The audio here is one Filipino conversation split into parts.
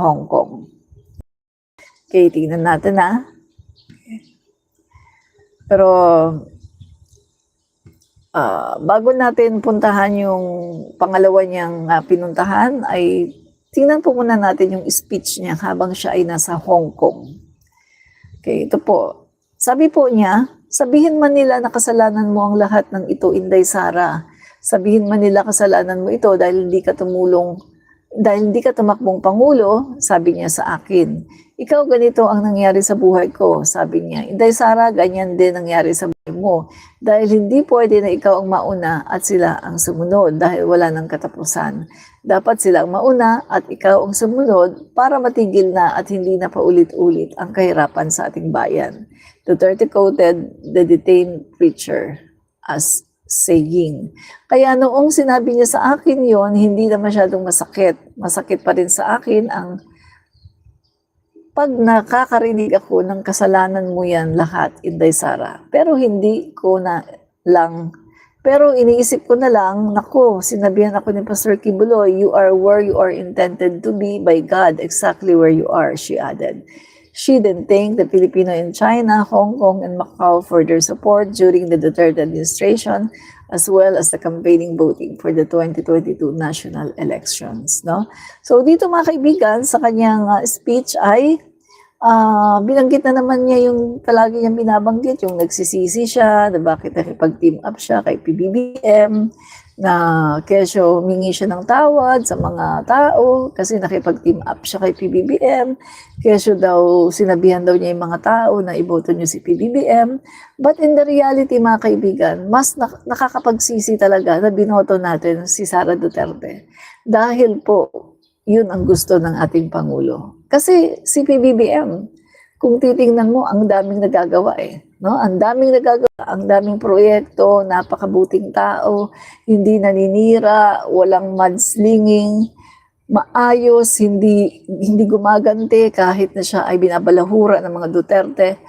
Hong Kong. Okay, tingnan natin ha. Pero bago natin puntahan yung pangalawa niyang pinuntahan, ay tingnan po muna natin yung speech niya habang siya ay nasa Hong Kong. Okay, ito po. Sabi po niya, sabihin man nila na kasalanan mo ang lahat ng ito, Inday Sara. Sabihin man nila kasalanan mo ito dahil hindi ka tumakbong Pangulo, sabi niya sa akin. Ikaw, ganito ang nangyari sa buhay ko, sabi niya. Inday Sara, ganyan din nangyari sa buhay mo. Dahil hindi pwede na ikaw ang mauna at sila ang sumunod dahil wala ng katapusan. Dapat sila ang mauna at ikaw ang sumunod para matigil na at hindi na paulit-ulit ang kahirapan sa ating bayan. Duterte quoted the detained preacher as saying. Kaya noong sinabi niya sa akin yon, hindi na masyadong masakit. Masakit pa rin sa akin ang pag nakakarinig ako ng kasalanan mo yan lahat, Inday Sara. Pero hindi ko na lang, pero iniisip ko na lang, naku, sinabihan ako ni Pastor Kibuloy, you are where you are intended to be by God, exactly where you are, she added. She then thanked the Filipino in China, Hong Kong, and Macau for their support during the Duterte administration, as well as the campaigning voting for the 2022 national elections. No? So dito mga kaibigan, sa kanyang speech ay binanggit na naman niya yung palagi niyang binabanggit, yung nagsisisi siya, na bakit nakipag-team up siya kay PBBM, na kesyo humingi siya ng tawad sa mga tao kasi nakipag-team up siya kay PBBM, kesyo daw sinabihan daw niya yung mga tao na iboto niyo si PBBM. But in the reality mga kaibigan, mas nakakapagsisi talaga na binoto natin si Sara Duterte dahil po yun ang gusto ng ating Pangulo. Kasi si PBBM, kung titingnan mo, ang daming nagagawa no? Ang daming nagagawa, ang daming proyekto, napakabuting tao, hindi naninira, walang mudslinging, maayos, hindi gumagante kahit na siya ay binabalahura ng mga Duterte.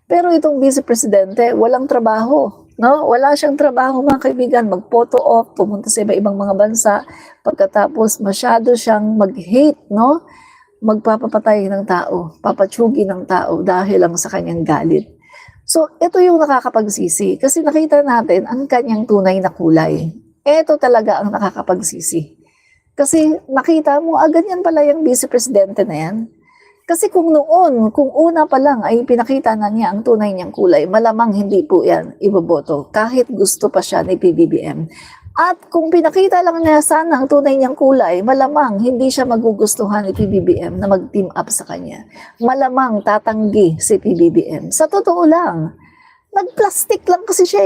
Pero itong Vice Presidente, walang trabaho. No? Wala siyang trabaho mga kaibigan, mag-photo off, pumunta sa iba-ibang mga bansa, pagkatapos masyado siyang mag-hate, no? Magpapapatay ng tao, papatsugi ng tao dahil lang sa kanyang galit. So, ito yung nakakapagsisi kasi nakita natin ang kanyang tunay na kulay. Ito talaga ang nakakapagsisi. Kasi nakita mo, ganyan pala yung Vice Presidente na yan. Kasi kung noon, kung una pa lang ay pinakita na niya ang tunay niyang kulay, malamang hindi po yan iboboto kahit gusto pa siya ni PBBM. At kung pinakita lang niya sana ang tunay niyang kulay, malamang hindi siya magugustuhan ni PBBM na mag-team up sa kanya. Malamang tatanggi si PBBM. Sa totoo lang, nag-plastic lang kasi siya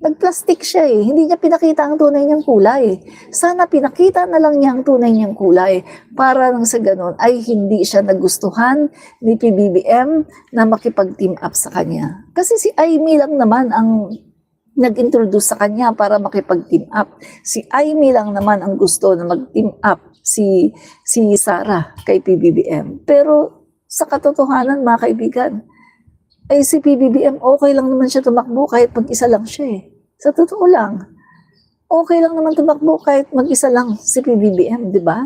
Nag-plastic siya Hindi niya pinakita ang tunay niyang kulay. Sana pinakita na lang niya ang tunay niyang kulay para lang sa ganun ay hindi siya nagustuhan ni PBBM na makipag-team up sa kanya. Kasi si Amy lang naman ang nag-introduce sa kanya para makipag-team up. Si Amy lang naman ang gusto na mag-team up si Sara kay PBBM. Pero sa katotohanan mga kaibigan, ay si PBBM okay lang naman siya tumakbo kahit mag-isa lang siya Sa totoo lang, okay lang naman tumakbo kahit mag-isa lang si PBBM, di ba?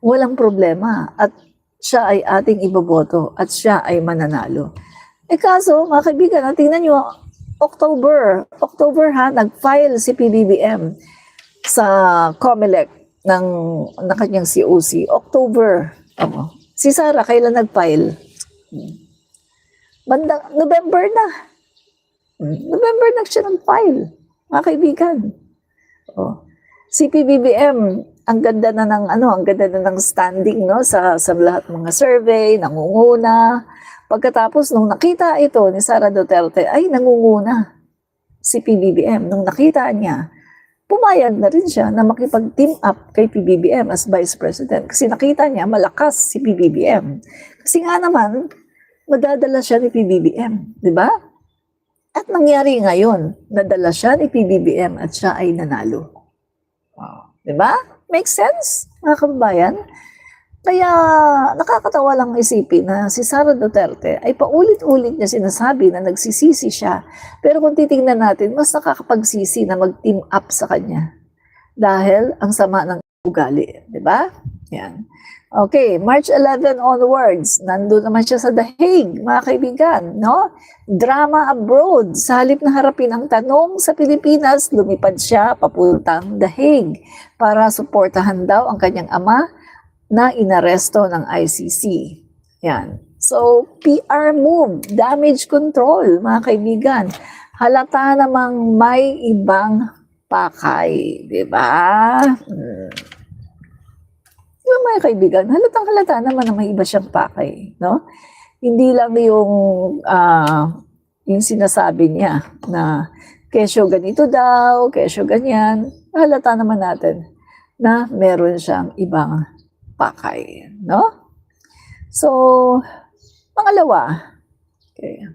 Walang problema at siya ay ating iboboto at siya ay mananalo. Kaso mga kaibigan, tingnan nyo, October nag-file si PBBM sa COMELEC ng kanyang COC. October. Si Sara, kailan nag-file? November na. November na siya nag-file. Mga kaibigan. Si PBBM, ang ganda na ng standing sa lahat mga survey, nangunguna. Pagkatapos, nung nakita ito ni Sara Duterte, ay nangunguna si PBBM. Nung nakita niya, pumayag na rin siya na makipag-team up kay PBBM as Vice President. Kasi nakita niya, malakas si PBBM. Kasi nga naman, madadala siya ni PBBM. Di ba? At nangyari ngayon, nadala siya ni PBBM at siya ay nanalo. Di ba? Make sense, mga kababayan? Kaya nakakatawa lang isipin na si Sara Duterte ay paulit-ulit niya sinasabi na nagsisisi siya. Pero kung titingnan natin, mas nakakapagsisi na mag-team up sa kanya. Dahil ang sama ng ugali, di ba? Yan. Okay, March 11 onwards, nandun naman siya sa The Hague, mga kaibigan, no? Drama abroad, sa halip na harapin ang tanong sa Pilipinas, lumipad siya papuntang The Hague para suportahan daw ang kanyang ama na inaresto ng ICC. Yan. So, PR move, damage control, mga kaibigan. Halata namang may ibang pakay, di ba? Yung mga kaibigan, halatang-halata naman na may iba siyang pakay, no? Hindi lang yung sinasabi niya na kesyo ganito daw, kesyo ganyan. Halata naman natin na meron siyang ibang pakay, no? So, pangalawa. Okay.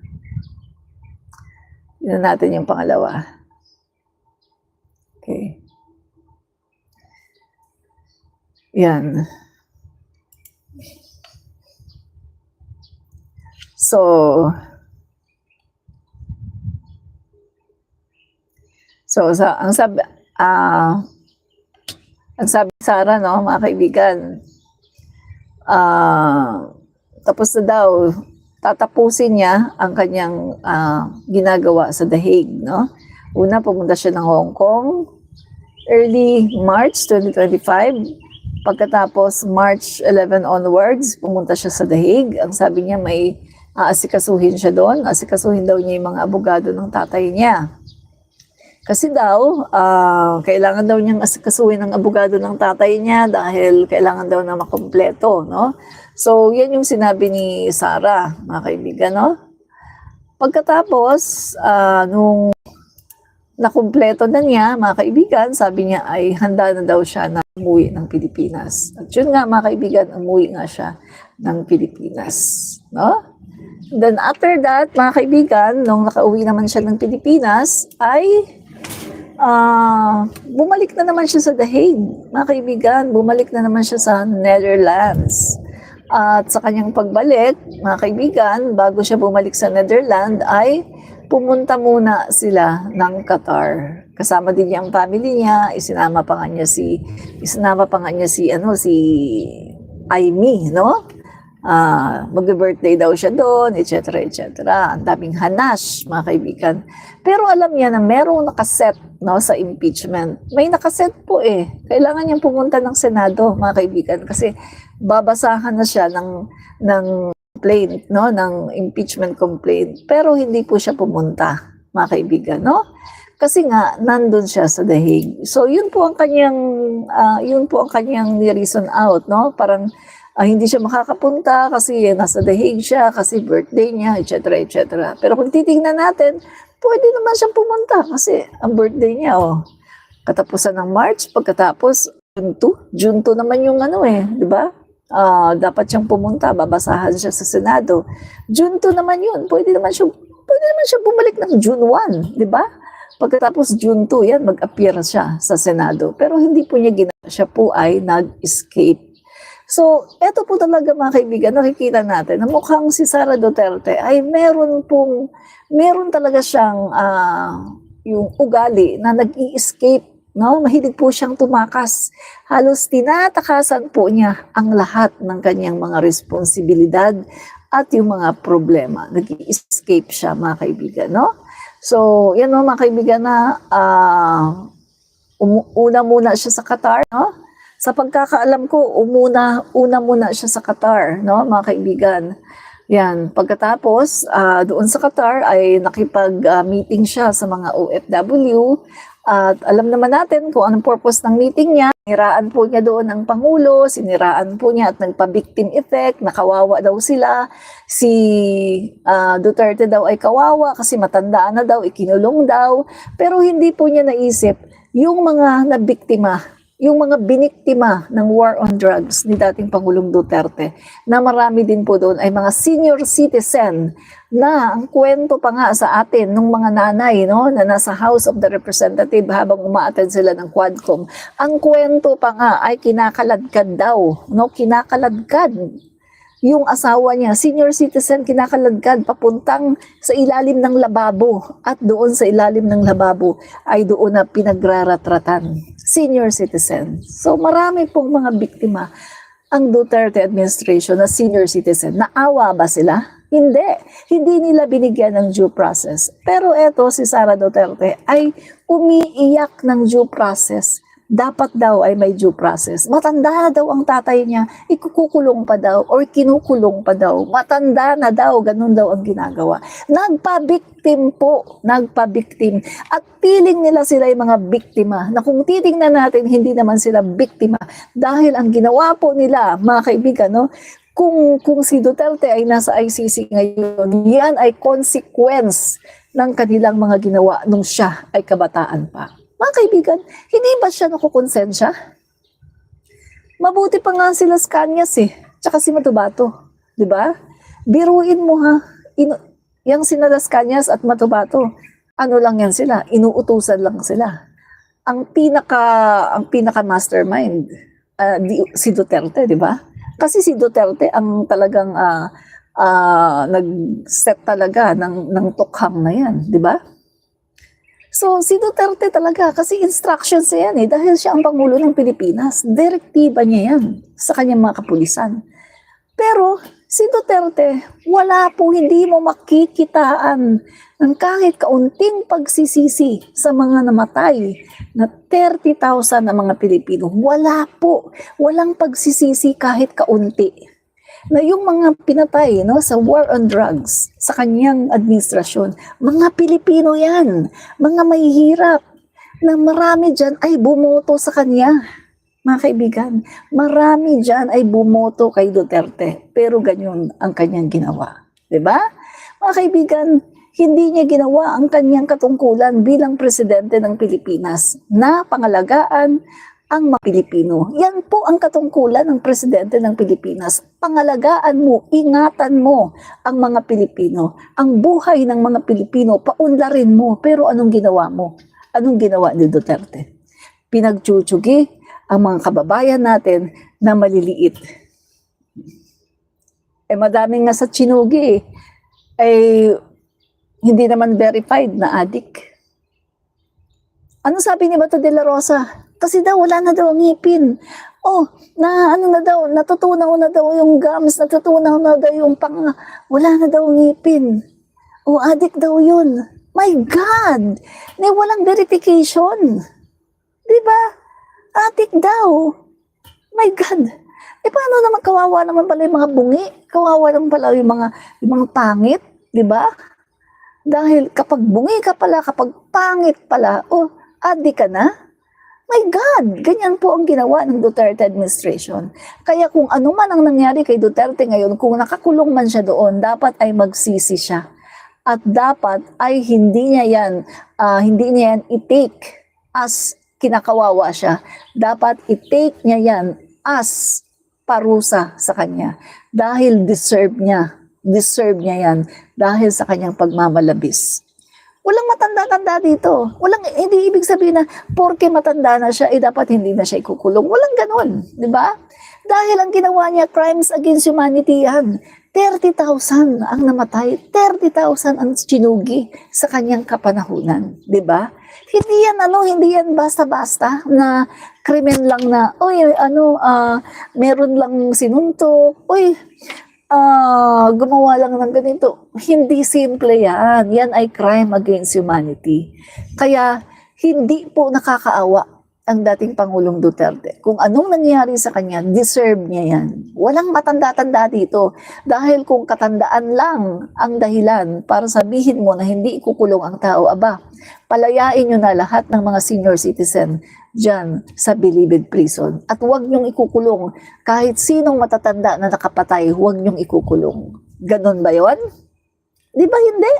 Yun natin yung pangalawa. Okay. Yan. So ang sabi Sara, no, mga kaibigan, tapos na daw, tatapusin niya ang kanyang ginagawa sa The Hague, no? Una, pumunta siya ng Hong Kong, early March 2025. Pagkatapos March 11 onwards, pumunta siya sa The Hague. Ang sabi niya may aasikasuhin siya doon. Asikasuhin daw niya yung mga abogado ng tatay niya. Kasi daw, kailangan daw niyang asikasuhin ng abogado ng tatay niya dahil kailangan daw na makumpleto, no? So, yan yung sinabi ni Sara, mga kaibigan, no? Pagkatapos, nung nakumpleto na niya, mga kaibigan, sabi niya ay handa na daw siya na umuwi ng Pilipinas. At yun nga, mga kaibigan, umuwi nga siya ng Pilipinas. No? Then after that, mga kaibigan, nung nakauwi naman siya ng Pilipinas, ay bumalik na naman siya sa The Hague. Mga kaibigan, bumalik na naman siya sa Netherlands. At sa kanyang pagbalik, mga kaibigan, bago siya bumalik sa Netherlands, ay pumunta muna sila ng Qatar. Kasama din niya ang family niya, isinama pa nga niya si Aimee, no? Mag-birthday daw siya doon, etc. etc. Ang daming hanash, mga kaibigan. Pero alam niya na merong nakaset, no, sa impeachment. May nakaset po eh. Kailangan niyang pumunta ng Senado, mga kaibigan, kasi babasahan na siya ng complaint, no, ng impeachment complaint. Pero hindi po siya pumunta, mga kaibigan, no? Kasi nga nandun siya sa The Hague. So yun po ang kanyang ni-reason out, no? Parang hindi siya makakapunta kasi nasa The Hague siya, kasi birthday niya, etc. etc. Pero kung titingnan natin, pwede naman siyang pumunta kasi ang birthday niya, katapusan ng March, pagkatapos June 2 naman yung di ba? Dapat siyang pumunta, babasahan siya sa Senado. June 2 naman yun, pwede naman siya bumalik ng June 1, di ba? Pagkatapos June 2, yan, mag-appear siya sa Senado. Pero hindi po niya ginawa, siya po ay nag-escape. So, eto po talaga, mga kaibigan, nakikita natin na mukhang si Sara Duterte ay meron talaga siyang yung ugali na nag-i-escape, no? Mahilig po siyang tumakas. Halos tinatakasan po niya ang lahat ng kanyang mga responsibilidad at yung mga problema. Nag-i-escape siya, mga kaibigan, no? So, yan, no, mga kaibigan, na una muna siya sa Qatar, no? Sa pagkakaalam ko, una muna siya sa Qatar, no, mga kaibigan. Yan, pagkatapos, doon sa Qatar ay nakipag-meeting siya sa mga OFW. At alam naman natin kung anong purpose ng meeting niya. Siniraan po niya doon ang Pangulo, siniraan po niya at nagpa-victim effect, nakawawa daw sila. Si Duterte daw ay kawawa kasi matandaan na daw, ikinulong daw. Pero hindi po niya naisip yung mga nabiktima, yung mga biniktima ng war on drugs ni dating Pangulong Duterte, na marami din po doon ay mga senior citizen na ang kwento pa nga sa atin ng mga nanay, no, na nasa House of the Representative habang umaattend sila ng Quadcom. Ang kwento pa nga ay kinakaladkad daw, no, kinakaladkad yung asawa niya, senior citizen, kinakaladkad papuntang sa ilalim ng lababo at doon sa ilalim ng lababo ay doon na pinagraratratan. Senior citizen. So marami pong mga biktima ang Duterte administration na senior citizen. Naawa ba sila? Hindi. Hindi nila binigyan ng due process. Pero eto si Sara Duterte ay umiiyak ng due process. Dapat daw ay may due process. Matanda na daw ang tatay niya, ikukulong pa daw or kinukulong pa daw. Matanda na daw, ganun daw ang ginagawa. Nagpabiktim po, nagpabiktim. At piling nila sila yung mga biktima na kung titingnan natin, hindi naman sila biktima. Dahil ang ginawa po nila, mga kaibigan, no, kung si Duterte ay nasa ICC ngayon, yan ay consequence ng kanilang mga ginawa nung siya ay kabataan pa. Mga kaibigan, hindi ba siya nakukonsensya? Mabuti pa nga sila Cañas tsaka si Matubato, di ba? Biruin mo ha, yung sina Las Cañas at Matubato, ano lang yan sila, inuutusan lang sila. Ang pinaka mastermind, si Duterte, di ba? Kasi si Duterte ang talagang nag-set talaga ng tukhang na yan, di ba? So, si Duterte talaga, kasi instructions niya yan dahil siya ang Pangulo ng Pilipinas. Direktiba niya yan sa kanyang mga kapulisan. Pero, si Duterte, wala po, hindi mo makikitaan ng kahit kaunting pagsisisi sa mga namatay na 30,000 na mga Pilipino. Wala po, walang pagsisisi kahit kaunti. Na yung mga pinatay sa war on drugs, sa kanyang administrasyon, mga Pilipino yan, mga mahihirap, na marami dyan ay bumoto sa kanya. Mga kaibigan, marami dyan ay bumoto kay Duterte, pero ganyan ang kanyang ginawa. Diba? Mga kaibigan, hindi niya ginawa ang kanyang katungkulan bilang presidente ng Pilipinas na pangalagaan ang mga Pilipino. Yan po ang katungkulan ng presidente ng Pilipinas. Pangalagaan mo, ingatan mo ang mga Pilipino. Ang buhay ng mga Pilipino, paunlarin mo. Pero anong ginawa mo? Anong ginawa ni Duterte? Pinagtsutsyugi ang mga kababayan natin na maliliit. Madaming nga sa Chinugi hindi naman verified na addict. Ano sabi ni Bato de la Rosa? Kasi daw, wala na daw ang ngipin. Natutunaw na daw yung gums, natutunaw na daw yung wala na daw ang ngipin. Addict daw yun. My God! Walang verification. Diba? Addict daw. My God! Paano naman, kawawa naman pala yung mga bungi? Kawawa naman pala yung mga pangit? Diba? Dahil kapag bungi ka pala, kapag pangit pala, addict ka na? My God, ganyan po ang ginawa ng Duterte administration. Kaya kung ano man ang nangyari kay Duterte ngayon, kung nakakulong man siya doon, dapat ay magsisi siya. At dapat ay hindi niya yan i-take as kinakawawa siya. Dapat i-take niya yan as parusa sa kanya. Dahil deserve niya yan dahil sa kanyang pagmamalabis. Walang matanda-tanda dito. Hindi ibig sabihin na porke matanda na siya, dapat hindi na siya ikukulong. Walang ganon, di ba? Dahil ang ginawa niya, crimes against humanity yan. 30,000 ang namatay, 30,000 ang sinugi sa kanyang kapanahunan, di ba? Hindi yan basta-basta na krimen lang na, meron lang sinuntok, gumawa lang ng ganito. Hindi simple yan. Yan ay crime against humanity. Kaya, hindi po nakakaawa ang dating Pangulong Duterte. Kung anong nangyari sa kanya, deserve niya yan. Walang matanda-tanda dito. Dahil kung katandaan lang ang dahilan para sabihin mo na hindi ikukulong ang tao, palayain nyo na lahat ng mga senior citizen dyan sa Bilibid Prison. At huwag nyong ikukulong. Kahit sinong matatanda na nakapatay, huwag nyong ikukulong. Ganon ba yon? Di ba hindi?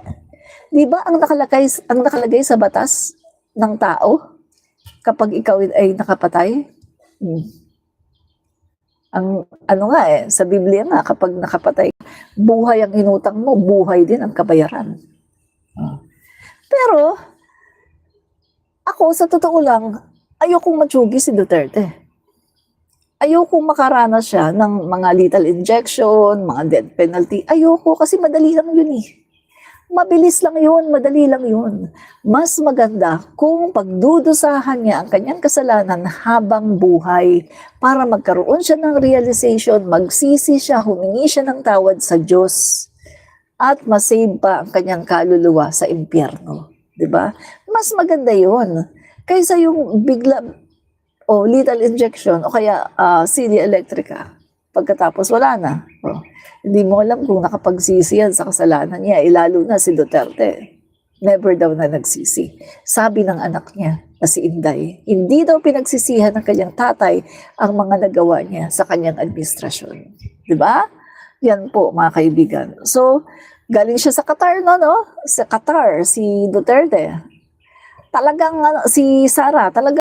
Di ba ang nakalagay sa batas ng tao kapag ikaw ay nakapatay? Ang sa Biblia nga, kapag nakapatay, buhay ang inutang mo, buhay din ang kabayaran. Pero, ako sa totoo lang, ayokong matsugi si Duterte. Ayokong makaranas siya ng mga lethal injection, mga death penalty. Ayoko kasi madali lang yun eh. Mabilis lang yun, madali lang yun. Mas maganda kung pagdudusahan niya ang kanyang kasalanan habang buhay para magkaroon siya ng realization, magsisi siya, humingi siya ng tawad sa Diyos at masave pa ang kanyang kaluluwa sa impyerno. 'Di ba? Mas maganda yun kaysa yung bigla o lethal injection o kaya CD electrica. Pagkatapos wala na. Hindi mo alam kung nakapagsisi yan sa kasalanan niya. Lalo na si Duterte. Never daw na nagsisi. Sabi ng anak niya na si Inday, hindi daw pinagsisihan ng kanyang tatay ang mga nagawa niya sa kanyang administrasyon. Di ba? Yan po mga kaibigan. So, galing siya sa Qatar, no? Sa Qatar, si Duterte. Talagang si Sara, talagang